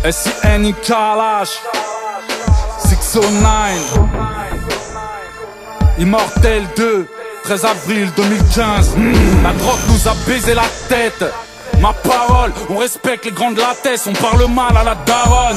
S.I.N. Kalash 609 Immortel 2 13 avril 2015. La drogue nous a baisé la tête. Ma parole, on respecte les grands de la tête. On parle mal à la daronne.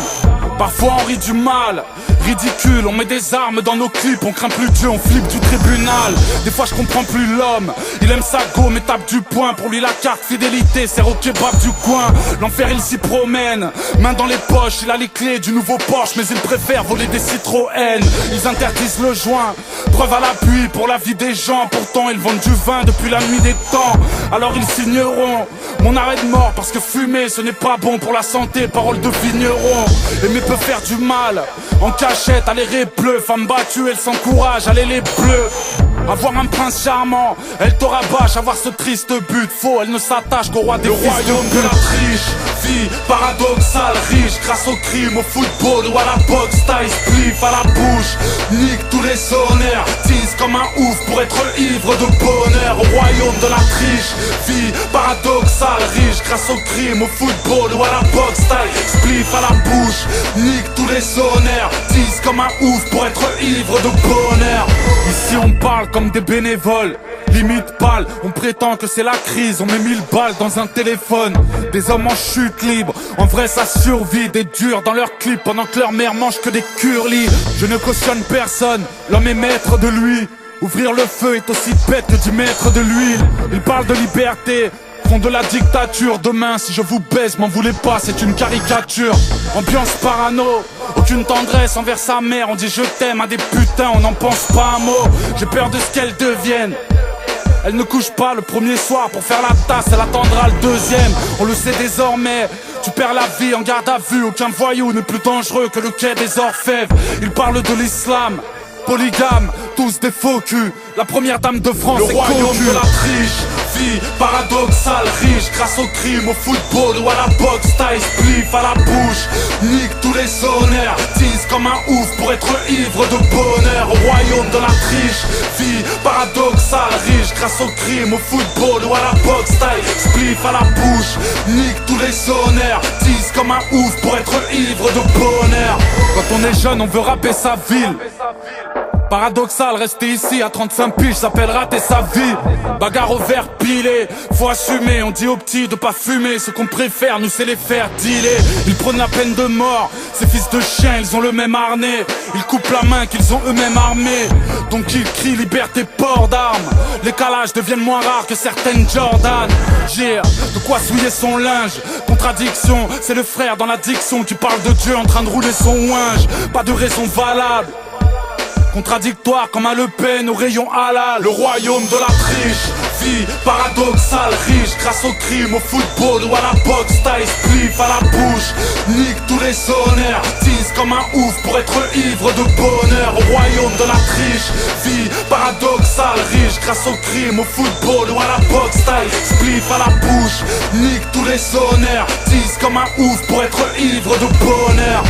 Parfois on rit du mal, ridicule, on met des armes dans nos clips, on craint plus Dieu, on flippe du tribunal. Des fois je comprends plus l'homme, il aime sa go mais tape du poing. Pour lui la carte fidélité, c'est au kebab du coin. L'enfer il s'y promène, main dans les poches, il a les clés du nouveau Porsche. Mais il préfère voler des Citroën. Ils interdisent le joint, preuve à l'appui pour la vie des gens. Pourtant ils vendent du vin depuis la nuit des temps. Alors ils signeront mon arrêt de mort parce que fumer ce n'est pas bon pour la santé. Parole de vigneron, aimer peut faire du mal. En cachette, à l'air bleu, femme battue, elle s'encourage, allez les bleus. Avoir un prince charmant, elle te rabâche. Avoir ce triste but faux, elle ne s'attache qu'au roi des fils de la triche. Vie paradoxale, riche, grâce au crime, au football ou à la boxe. Taille spliff à la bouche, nique tous les honneurs. Tease comme un ouf pour être ivre de bonheur. Au royaume de la triche, vie paradoxale, riche, grâce au crime, au football ou à la boxe. Taille spliff à la bouche, nique tous les honneurs. Tease comme un ouf pour être ivre de bonheur. Ici on parle comme des bénévoles, limite pâle, on prétend que c'est la crise. On met 1000 balles dans un téléphone. Des hommes en chute libre, en vrai ça survit. Des durs dans leurs clips pendant que leur mère mange que des curlis. Je ne cautionne personne, l'homme est maître de lui. Ouvrir le feu est aussi bête que d'y mettre de l'huile. Ils parlent de liberté, font de la dictature. Demain si je vous baise, m'en voulez pas, c'est une caricature. Ambiance parano, aucune tendresse envers sa mère. On dit je t'aime à des putains, on n'en pense pas un mot. J'ai peur de ce qu'elles deviennent. Elle ne couche pas le premier soir pour faire la tasse, elle attendra le deuxième. On le sait désormais, tu perds la vie en garde à vue. Aucun voyou n'est plus dangereux que le quai des orfèvres. Ils parlent de l'islam, polygame, tous des faux culs. La première dame de France est royaume de la triche. Vie paradoxale, riche, grâce au crime, au football ou à la boxe. Taille spliff à la bouche, nique tous les honneurs. Tease comme un ouf pour être ivre de bonheur. Au royaume de la triche, vie paradoxale, riche, grâce au crime, au football ou à la boxe. Taille spliff à la bouche, nique tous les honneurs. Tease comme un ouf pour être ivre de bonheur. Quand on est jeune on veut rapper sa ville. Paradoxal, rester ici à 35 piges s'appelle rater sa vie. Bagarre au verre pilé, faut assumer. On dit aux petits de pas fumer, ce qu'on préfère nous c'est les faire dealer. Ils prônent la peine de mort, ces fils de chiens ils ont le même harnais. Ils coupent la main qu'ils ont eux-mêmes armés. Donc ils crient liberté, port d'armes. Les calages deviennent moins rares que certaines Jordan. J'ai de quoi souiller son linge. Contradiction, c'est le frère dans l'addiction qui parle de Dieu en train de rouler son ouinge. Pas de raison valable, contradictoire comme un Le Pen au rayon halal. Le royaume de la triche, vie paradoxale, riche, grâce au crime, au football ou à la boxe. Taille spliff à la bouche, nique tous les honneurs. Tease comme un ouf pour être ivre de bonheur. Au royaume de la triche, vie paradoxale, riche, grâce au crime, au football ou à la boxe. Taille spliff à la bouche, nique tous les honneurs. Tease comme un ouf pour être ivre de bonheur.